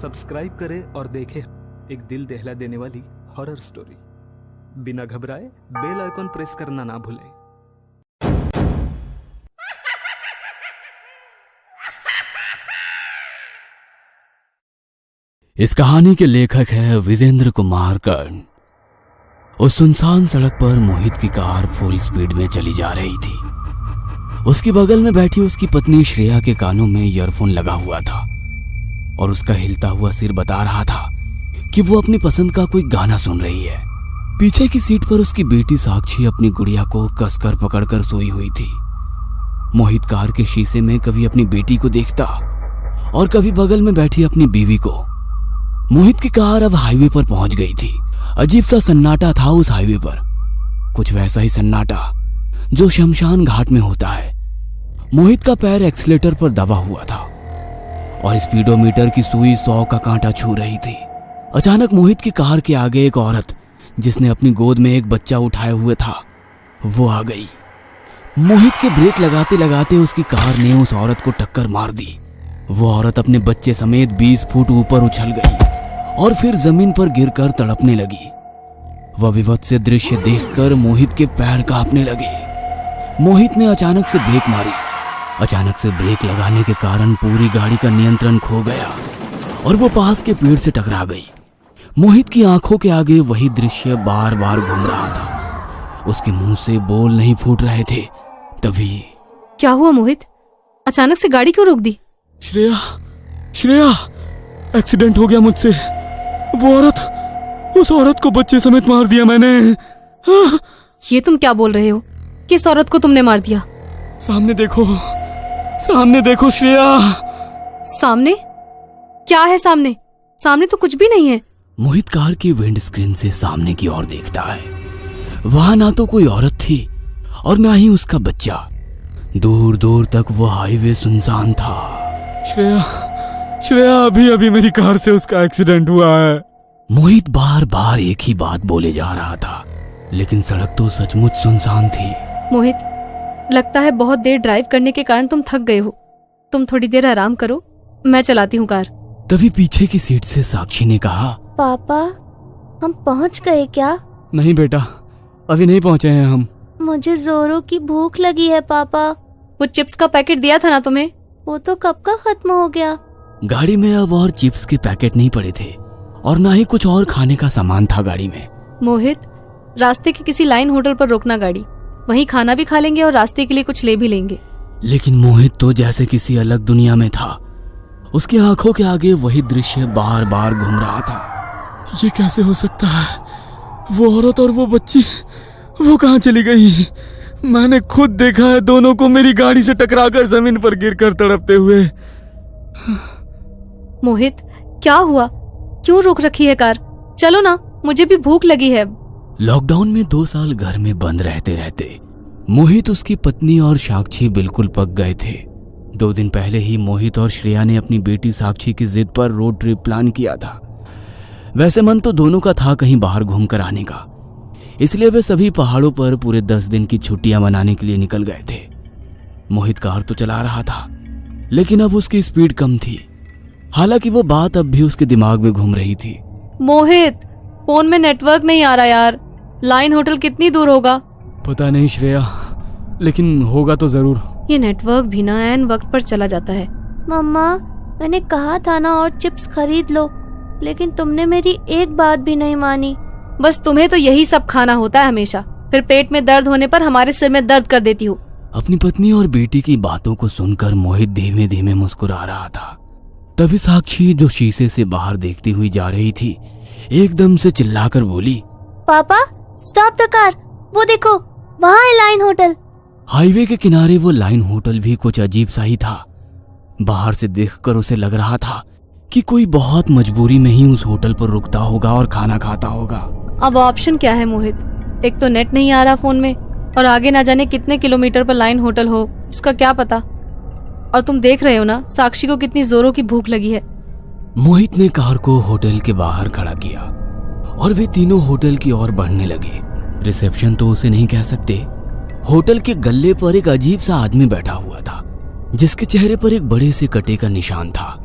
Subscribe करें और देखें एक दिल दहला देने वाली हॉरर स्टोरी। बिना घबराए बेल आइकॉन प्रेस करना ना भूलें। इस कहानी के लेखक हैं विजेंद्र कुमार कर्ण। उस सुनसान सड़क पर मोहित की कार फुल स्पीड में चली जा रही थी। उसकी बगल में बैठी उसकी पत्नी श्रेया के कानों में ईयरफोन लगा हुआ था और उसका हिलता हुआ सिर बता रहा था कि वो अपनी पसंद का कोई गाना सुन रही है। पीछे की सीट पर उसकी बेटी साक्षी अपनी गुड़िया को कसकर पकड़कर सोई हुई थी। मोहित कार के शीशे में कभी अपनी बेटी को देखता और कभी बगल में बैठी अपनी बीवी को। मोहित की कार अब हाईवे पर पहुंच गई थी। अजीब सा सन्नाटा था उस हाईवे पर, कुछ वैसा ही सन्नाटा जो शमशान घाट में होता है। मोहित का पैर एक्सीलेटर पर दबा हुआ था और स्पीडोमीटर की सुई 100 का कांटा छू रही थी। अचानक मोहित की कार के आगे एक औरत जिसने अपनी गोद में एक बच्चा उठाए हुए था वो आ गई। मोहित के ब्रेक लगाते लगाते उसकी कार ने उस औरत को टक्कर मार दी। वो औरत अपने बच्चे समेत 20 फुट ऊपर उछल गई और फिर जमीन पर गिरकर तड़पने लगी। वह विभत्स दृश्य देखकर मोहित के पैर कांपने लगे। मोहित ने अचानक से ब्रेक मारी। अचानक से ब्रेक लगाने के कारण पूरी गाड़ी का नियंत्रण खो गया और वो पास के पेड़ से टकरा गई। मोहित की आंखों के आगे वही दृश्य बार बार घूम रहा था। उसके मुंह से बोल नहीं फूट रहे थे। तभी क्या हुआ मोहित? अचानक से गाड़ी क्यों रोक दी? श्रेया, एक्सीडेंट हो गया मुझसे। उस औरत को बच्चे समेत मार दिया मैंने। ये तुम क्या बोल रहे हो? किस औरत को तुमने मार दिया? सामने देखो श्रेया। सामने? क्या है सामने? सामने तो कुछ भी नहीं है। मोहित कार की विंड स्क्रीन से सामने की ओर देखता है। वहां ना तो कोई औरत थी और ना ही उसका बच्चा। दूर दूर तक वो हाईवे सुनसान था। श्रेया, अभी मेरी कार से उसका एक्सीडेंट हुआ है। मोहित बार बार एक ही बात बोले जा रहा था, लेकिन सड़क तो सचमुच सुनसान थी। मोहित, लगता है बहुत देर ड्राइव करने के कारण तुम थक गए हो। तुम थोड़ी देर आराम करो, मैं चलाती हूँ कार। तभी पीछे की सीट से साक्षी ने कहा, पापा, हम पहुँच गए क्या? नहीं बेटा, अभी नहीं पहुँचे हैं हम। मुझे जोरों की भूख लगी है पापा। वो चिप्स का पैकेट दिया था ना तुम्हें? वो तो कब का खत्म हो गया। गाड़ी में अब और चिप्स के पैकेट नहीं पड़े थे और ना ही कुछ और खाने का सामान था गाड़ी में। मोहित, रास्ते के किसी लाइन होटल पर रोकना गाड़ी। वहीं खाना भी खा लेंगे और रास्ते के लिए कुछ ले भी लेंगे। लेकिन मोहित तो जैसे किसी अलग दुनिया में था। उसकी आंखों के आगे वही दृश्य बार बार घूम रहा था। ये कैसे हो सकता है? वो औरत और वो बच्ची, वो कहाँ चली गई? मैंने खुद देखा है दोनों को मेरी गाड़ी से टकराकर जमीन पर गिरकर तड़पते हुए। मोहित, क्या हुआ? क्यों रोक रखी है कार? चलो ना, मुझे भी भूख लगी है। लॉकडाउन में 2 साल घर में बंद रहते रहते मोहित, उसकी पत्नी और साक्षी बिल्कुल पक गए थे। 2 दिन पहले ही मोहित और श्रेया ने अपनी बेटी साक्षी की जिद पर रोड ट्रिप प्लान किया था। वैसे मन तो दोनों का था कहीं बाहर घूम कर आने का, इसलिए वे सभी पहाड़ों पर पूरे 10 दिन की छुट्टियां मनाने के लिए निकल गए थे। मोहित कार तो चला रहा था, लेकिन अब उसकी स्पीड कम थी। हालांकि वो बात अब भी उसके दिमाग में घूम रही थी। मोहित, फोन में नेटवर्क नहीं आ रहा यार। लाइन होटल कितनी दूर होगा? पता नहीं श्रेया, लेकिन होगा तो जरूर। ये नेटवर्क भी ना ऐन वक्त पर चला जाता है। मम्मा, मैंने कहा था ना और चिप्स खरीद लो, लेकिन तुमने मेरी एक बात भी नहीं मानी। बस तुम्हें तो यही सब खाना होता है हमेशा। फिर पेट में दर्द होने पर हमारे सिर में दर्द कर देती हो। अपनी पत्नी और बेटी की बातों को सुनकर मोहित धीमे धीमे मुस्कुरा रहा था। तभी साक्षी, जो शीशे से बाहर देखती हुई जा रही थी, एकदम से चिल्लाकर बोली, पापा, स्टॉप द कार। वो देखो, वहाँ है लाइन होटल। हाईवे के किनारे वो लाइन होटल भी कुछ अजीब सा ही था। बाहर से देखकर उसे लग रहा था कि कोई बहुत मजबूरी में ही उस होटल पर रुकता होगा और खाना खाता होगा। अब ऑप्शन क्या है मोहित? एक तो नेट नहीं आ रहा फोन में, और आगे ना जाने कितने किलोमीटर पर लाइन होटल हो, उसका क्या पता। और तुम देख रहे हो ना साक्षी को कितनी जोरों की भूख लगी है। मोहित ने कार को होटल के बाहर खड़ा किया और वे तीनों होटल की ओर बढ़ने लगे। रिसेप्शन तो उसे नहीं कह सकते। होटल के गल्ले पर एक अजीब सा आदमी बैठा हुआ था, जिसके चेहरे पर एक बड़े से कटे का निशान था।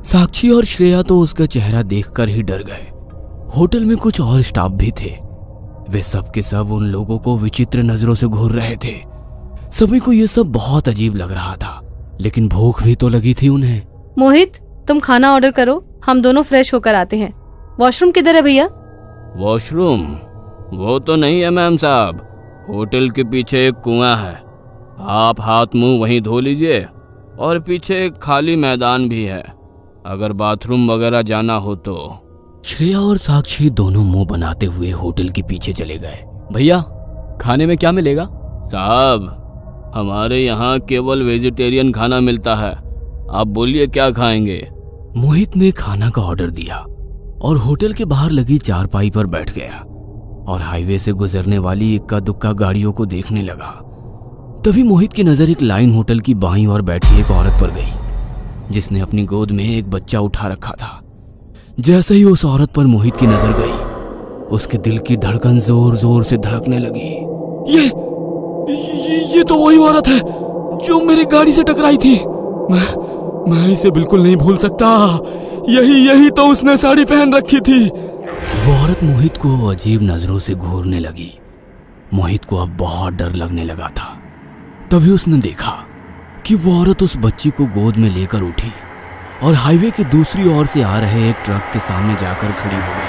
साक्षी और श्रेया तो उसका चेहरा देखकर ही डर गए। होटल में कुछ और स्टाफ भी थे। वे सब के सब उन लोगों को विचित्र नजरों से घूर रहे थे। सभी को यह सब बहुत अजीब लग रहा था, लेकिन भूख भी तो लगी थी उन्हें। मोहित, तुम खाना ऑर्डर करो, हम दोनों फ्रेश होकर आते हैं। वॉशरूम किधर है भैया? वॉशरूम? वो तो नहीं है मैम साहब, होटल के पीछे एक कुआं है। आप हाथ मुंह वहीं धो लीजिए, और पीछे एक खाली मैदान भी है, अगर बाथरूम वगैरह जाना हो तो। श्रेया और साक्षी दोनों मुंह बनाते हुए होटल के पीछे चले गए। भैया, खाने में क्या मिलेगा? साहब, हमारे यहाँ केवल वेजिटेरियन खाना मिलता है, आप बोलिए क्या खाएंगे? मोहित ने खाना का ऑर्डर दिया और होटल के बाहर लगी चारपाई पर बैठ गया और हाईवे से गुजरने वाली इक्का दुक्का गाड़ियों को देखने लगा। तभी मोहित की नजर एक लाइन होटल की बाईं ओर बैठी एक औरत पर गई, जिसने अपनी गोद में एक बच्चा उठा रखा था। जैसे ही उस औरत पर मोहित की नजर गई, उसके दिल की धड़कन जोर जोर से धड़कने लगी। ये तो वही औरत है जो मेरी गाड़ी से टकराई थी। मैं इसे बिल्कुल नहीं भूल सकता। यही तो उसने साड़ी पहन रखी थी। वो औरत मोहित को अजीब नजरों से घूरने लगी। मोहित को अब बहुत डर लगने लगा था। तभी उसने देखा कि वो औरत उस बच्ची को गोद में लेकर उठी और हाईवे के दूसरी ओर से आ रहे एक ट्रक के सामने जाकर खड़ी हो गई।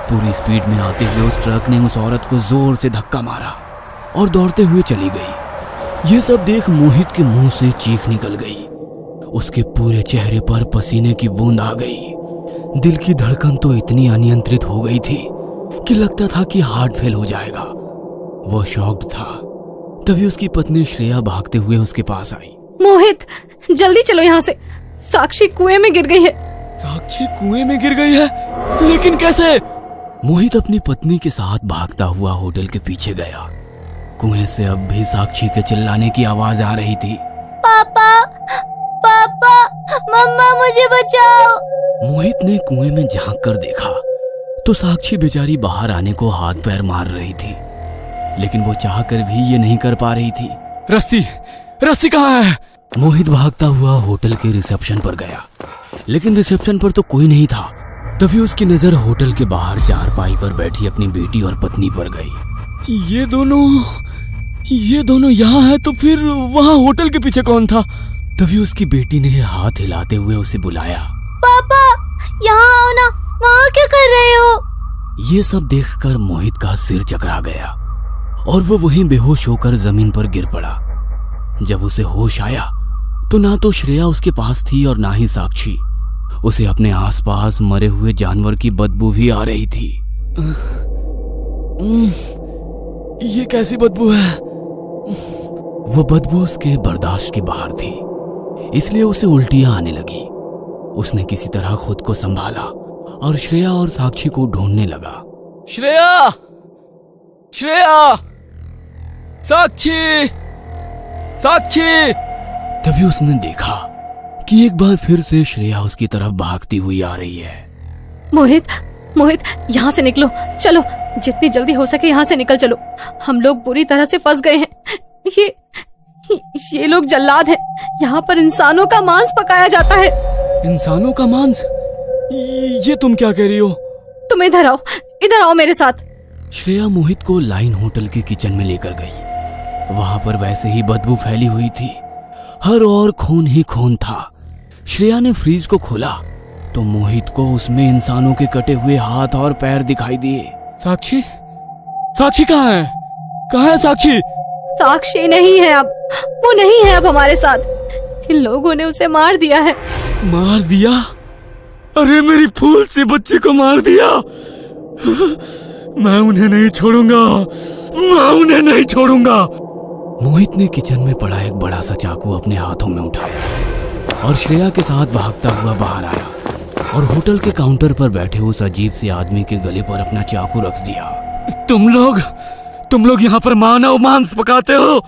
पूरी स्पीड में आते हुए उस ट्रक ने उस औरत को जोर से धक्का मारा और दौड़ते हुए चली गई। यह सब देख मोहित के मुंह से चीख निकल गई। उसके पूरे चेहरे पर पसीने की बूंद आ गई। दिल की धड़कन तो इतनी अनियंत्रित हो गई थी कि लगता था कि हार्ट फेल हो जाएगा। वो शॉक्ड था। तभी उसकी पत्नी श्रेया भागते हुए उसके पास आई। मोहित, जल्दी चलो यहाँ से, साक्षी कुएं में गिर गई है। साक्षी कुएं में गिर गई है? लेकिन कैसे? मोहित अपनी पत्नी के साथ भागता हुआ होटल के पीछे गया। कुएं से अब भी साक्षी के चिल्लाने की आवाज आ रही थी। पापा, पापा, मम्मा, मुझे बचाओ। मोहित ने कुएं में झांक कर देखा तो साक्षी बेचारी बाहर आने को हाथ पैर मार रही थी, लेकिन वो चाहकर भी ये नहीं कर पा रही थी। रस्सी कहाँ है? मोहित भागता हुआ होटल के रिसेप्शन पर गया, लेकिन रिसेप्शन पर तो कोई नहीं था। तभी उसकी नजर होटल के बाहर चारपाई पर बैठी अपनी बेटी और पत्नी पर गई। ये दोनों यहाँ है, तो फिर वहाँ होटल के पीछे कौन था? तभी उसकी बेटी ने हाथ हिलाते हुए उसे बुलाया। पापा, यहाँ आओ ना, वहाँ क्या कर रहे हो? ये सब देखकर मोहित का सिर चकरा गया और वो वहीं बेहोश होकर जमीन पर गिर पड़ा। जब उसे होश आया तो ना तो श्रेया उसके पास थी और ना ही साक्षी। उसे अपने आसपास मरे हुए जानवर की बदबू भी आ रही थी। ये कैसी बदबू है? वो बदबू उसके बर्दाश्त के बाहर थी, इसलिए उसे उल्टियां आने लगी। उसने किसी तरह खुद को संभाला और श्रेया और साक्षी को ढूंढने लगा। श्रेया! साक्षी! तभी उसने देखा कि एक बार फिर से श्रेया उसकी तरफ भागती हुई आ रही है। मोहित, यहाँ से निकलो, चलो, जितनी जल्दी हो सके यहाँ से निकल चलो। हम लोग बुरी तरह से फंस गए हैं। ये लोग जल्लाद हैं। यहाँ पर इंसानों का मांस पकाया जाता है। इंसानों का मांस? ये तुम क्या कह रही हो? तुम इधर आओ मेरे साथ। श्रेया मोहित को लाइन होटल के किचन में लेकर गई। वहां पर वैसे ही बदबू फैली हुई थी, हर ओर खून ही खून था। श्रेया ने फ्रीज को खोला तो मोहित को उसमें इंसानों के कटे हुए हाथ और पैर दिखाई दिए। साक्षी कहाँ है? साक्षी? साक्षी नहीं है अब, वो नहीं है अब हमारे साथ। इन लोगों ने उसे मार दिया है। मार दिया? अरे मेरी फूल सी बच्ची को मार दिया। मैं उन्हें नहीं छोड़ूंगा। मोहित ने किचन में पड़ा एक बड़ा सा चाकू अपने हाथों में उठाया और श्रेया के साथ भागता हुआ बाहर आया और होटल के काउंटर पर बैठे उस अजीब से आदमी के गले पर अपना चाकू रख दिया। तुम लोग यहाँ पर मानव मांस पकाते हो?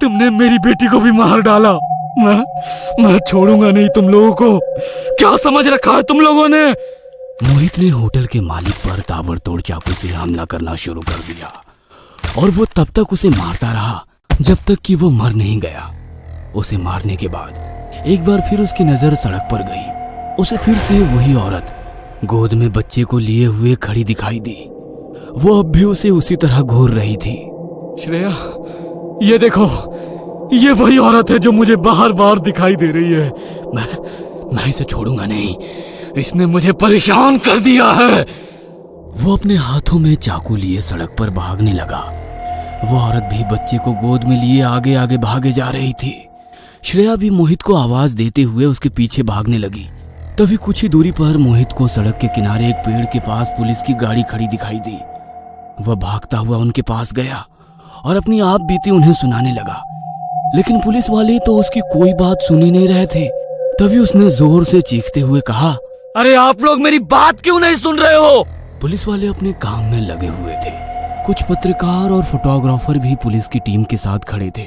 तुमने मेरी बेटी को भी मार डाला। मैं छोड़ूंगा नहीं तुम लोगों को। क्या समझ रखा है तुम लोगों ने? मोहित ने होटल के मालिक पर ताबड़तोड़ चाकू से हमला करना शुरू कर दिया और वो तब तक उसे मारता रहा जब तक कि वो मर नहीं गया। उसे मारने के बाद एक बार फिर उसकी नजर सड़क पर गई उसे फिर से वही औरत गोद में बच्चे को लिए हुए खड़ी दिखाई दी। वो अब भी उसे उसी तरह घूर रही थी। श्रेया, ये देखो, ये वही औरत है जो मुझे बार बार दिखाई दे रही है। मैं इसे छोड़ूंगा नहीं, इसने मुझे परेशान कर दिया है। वो अपने हाथों में चाकू लिए सड़क पर भागने लगा। वो औरत भी बच्चे को गोद में लिए आगे आगे भागे जा रही थी। श्रेया भी मोहित को आवाज देते हुए उसके पीछे भागने लगी। तभी कुछ ही दूरी पर मोहित को सड़क के किनारे एक पेड़ के पास पुलिस की गाड़ी खड़ी दिखाई दी। वह भागता हुआ उनके पास गया और अपनी आप बीती उन्हें सुनाने लगा, लेकिन पुलिस वाले तो उसकी कोई बात सुन ही नहीं रहे थे। तभी उसने जोर से चीखते हुए कहा, अरे आप लोग मेरी बात क्यों नहीं सुन रहे हो? पुलिस वाले अपने काम में लगे हुए थे। कुछ पत्रकार और फोटोग्राफर भी पुलिस की टीम के साथ खड़े थे।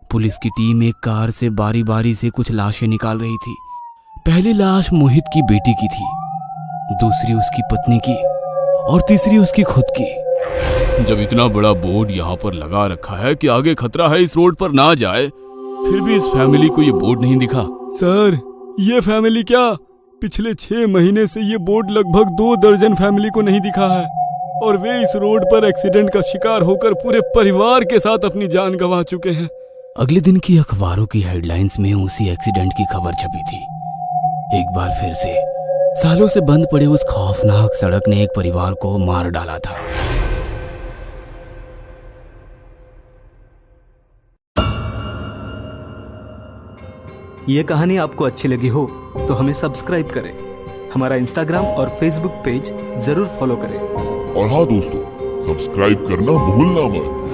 पुलिस की टीम एक कार से बारी बारी से कुछ लाशें निकाल रही थी। पहली लाश मोहित की बेटी की थी, दूसरी उसकी पत्नी की और तीसरी उसकी खुद की। जब इतना बड़ा बोर्ड यहाँ पर लगा रखा है कि आगे खतरा है इस रोड पर ना जाए, फिर भी इस फैमिली को ये बोर्ड नहीं दिखा। सर, ये फैमिली क्या, पिछले 6 महीने से ये बोर्ड लगभग 2 दर्जन फैमिली को नहीं दिखा है और वे इस रोड पर एक्सीडेंट का शिकार होकर पूरे परिवार के साथ अपनी जान गंवा चुके हैं। अगले दिन की अखबारों की हेडलाइंस में उसी एक्सीडेंट की खबर छपी थी। एक बार फिर से सालों से बंद पड़े उस खौफनाक सड़क ने एक परिवार को मार डाला था। ये कहानी आपको अच्छी लगी हो तो हमें सब्सक्राइब करें, हमारा इंस्टाग्राम और फेसबुक पेज जरूर फॉलो करें। और हाँ दोस्तों, सब्सक्राइब करना भूलना मत।